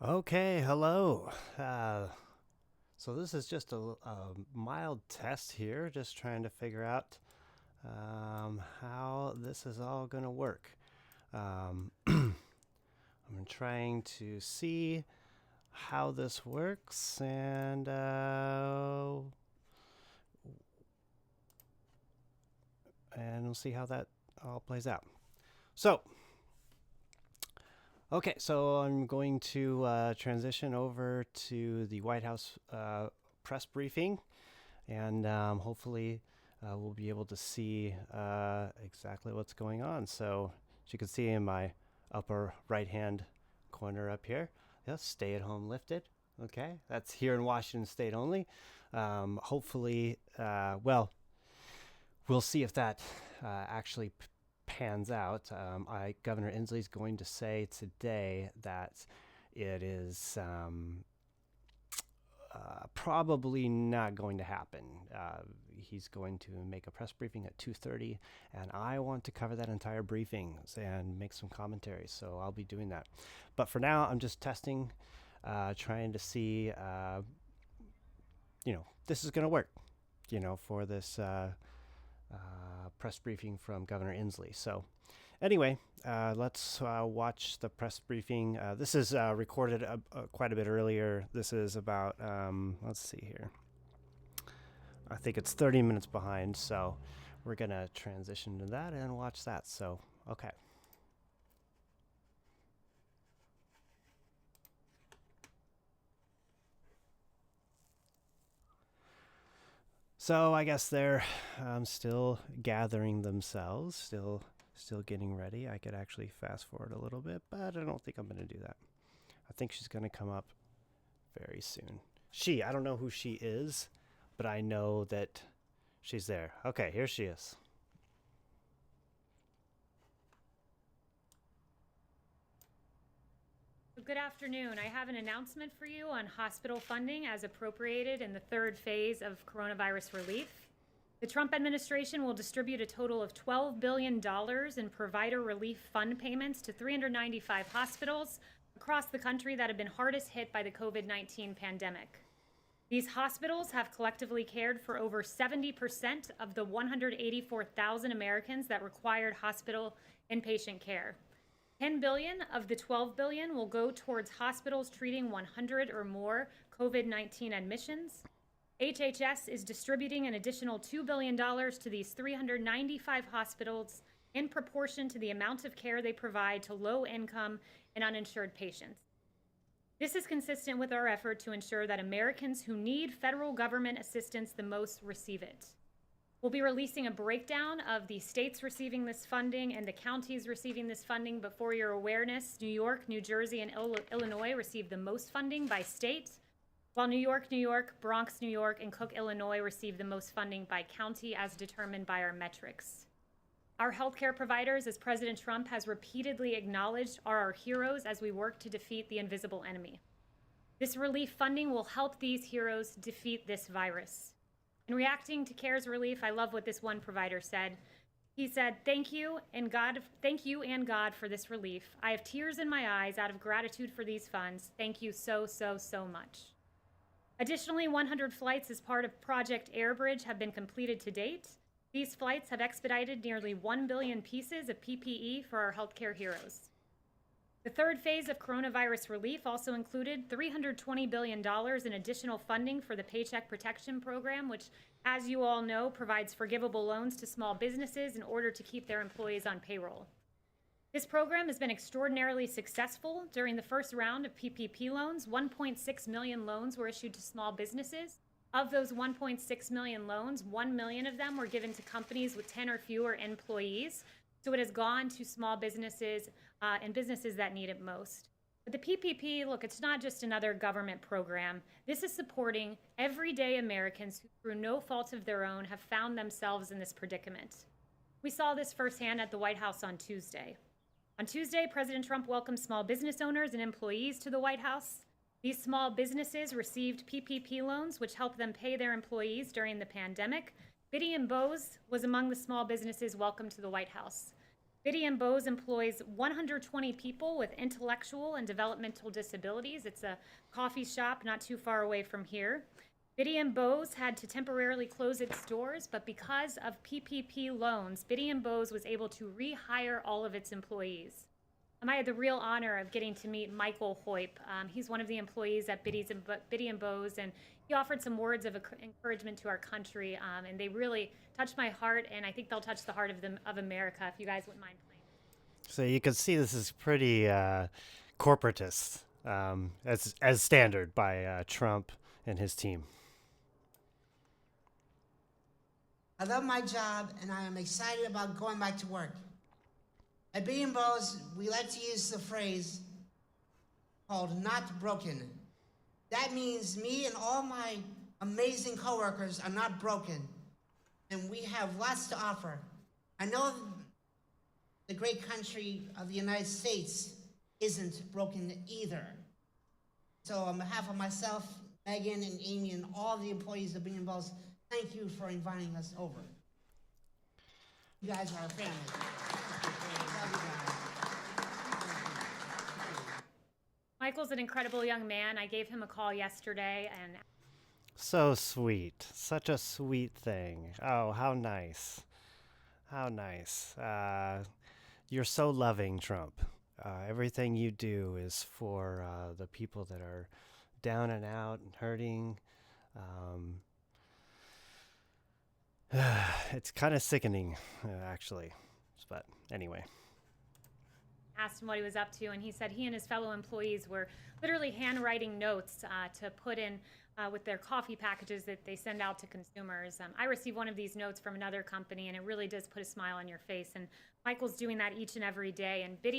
Okay, hello. So this is just a mild test here, just trying to figure out how this is all going to work. I'm trying to see how this works, and we'll see how that all plays out. So, okay, so I'm going to transition over to the White House press briefing, and hopefully we'll be able to see exactly what's going on. So, as you can see in my upper right hand corner up here, yeah, stay at home lifted. Okay, that's here in Washington State only. Hopefully, we'll see if that actually pans out. Governor Inslee's going to say today that it is probably not going to happen. He's going to make a press briefing at 2:30, and I want to cover that entire briefing and make some commentary, so I'll be doing that. But for now, I'm just testing, trying to see, this is going to work, for this press briefing from Governor Inslee. So anyway, let's watch the press briefing. This is recorded quite a bit earlier. This is about, let's see here. I think it's 30 minutes behind, so we're going to transition to that and watch that. So, okay. So I guess they're still gathering themselves, still getting ready. I could actually fast forward a little bit, but I don't think I'm going to do that. I think she's going to come up very soon. I don't know who she is, but I know that she's there. Okay, here she is. Good afternoon. I have an announcement for you on hospital funding as appropriated in the third phase of coronavirus relief. The Trump administration will distribute a total of $12 billion in provider relief fund payments to 395 hospitals across the country that have been hardest hit by the COVID-19 pandemic. These hospitals have collectively cared for over 70% of the 184,000 Americans that required hospital inpatient care. $10 billion of the $12 billion will go towards hospitals treating 100 or more COVID-19 admissions. HHS is distributing an additional $2 billion to these 395 hospitals in proportion to the amount of care they provide to low-income and uninsured patients. This is consistent with our effort to ensure that Americans who need federal government assistance the most receive it. We'll be releasing a breakdown of the states receiving this funding and the counties receiving this funding, but for your awareness, New York, New Jersey, and Illinois receive the most funding by state, while New York, Bronx, New York, and Cook, Illinois receive the most funding by county as determined by our metrics. Our healthcare providers, as President Trump has repeatedly acknowledged, are our heroes as we work to defeat the invisible enemy. This relief funding will help these heroes defeat this virus. In reacting to CARES relief, I love what this one provider said. He said, thank you and God for this relief. I have tears in my eyes out of gratitude for these funds. Thank you so much. Additionally, 100 flights as part of Project Airbridge have been completed to date. These flights have expedited nearly 1 billion pieces of PPE for our healthcare heroes. The third phase of coronavirus relief also included $320 billion in additional funding for the Paycheck Protection Program, which, as you all know, provides forgivable loans to small businesses in order to keep their employees on payroll. This program has been extraordinarily successful. During the first round of PPP loans, 1.6 million loans were issued to small businesses. Of those 1.6 million loans, 1 million of them were given to companies with 10 or fewer employees. So it has gone to small businesses and businesses that need it most. But the PPP, look, it's not just another government program. This is supporting everyday Americans who, through no fault of their own, have found themselves in this predicament. We saw this firsthand at the White House on Tuesday. On Tuesday, President Trump welcomed small business owners and employees to the White House. These small businesses received PPP loans, which helped them pay their employees during the pandemic. Biddy and Bose was among the small businesses welcomed to the White House. Biddy and Bose employs 120 people with intellectual and developmental disabilities. It's a coffee shop not too far away from here. Biddy and Bose had to temporarily close its doors, but because of PPP loans, Biddy and Bose was able to rehire all of its employees. I had the real honor of getting to meet Michael Hoyp. He's one of the employees at Biddy and Bose, and he offered some words of encouragement to our country, and they really touched my heart, and I think they'll touch the heart of America, if you guys wouldn't mind playing. So you can see this is pretty corporatist, as standard by Trump and his team. I love my job, and I am excited about going back to work. At Biddy and Bose, we like to use the phrase called "not broken." That means me and all my amazing coworkers are not broken, and we have lots to offer. I know the great country of the United States isn't broken either. So on behalf of myself, Megan, and Amy, and all the employees of Biddy and Bose, thank you for inviting us over. You guys are a family. Love you guys. Michael's an incredible young man. I gave him a call yesterday, and So sweet. Such a sweet thing. Oh, how nice. How nice. You're so loving, Trump. Everything you do is for the people that are down and out and hurting. It's kind of sickening, actually. But anyway. asked him what he was up to, and he said he and his fellow employees were literally handwriting notes to put in with their coffee packages that they send out to consumers. I received one of these notes from another company, and it really does put a smile on your face. And Michael's doing that each and every day. And Biddy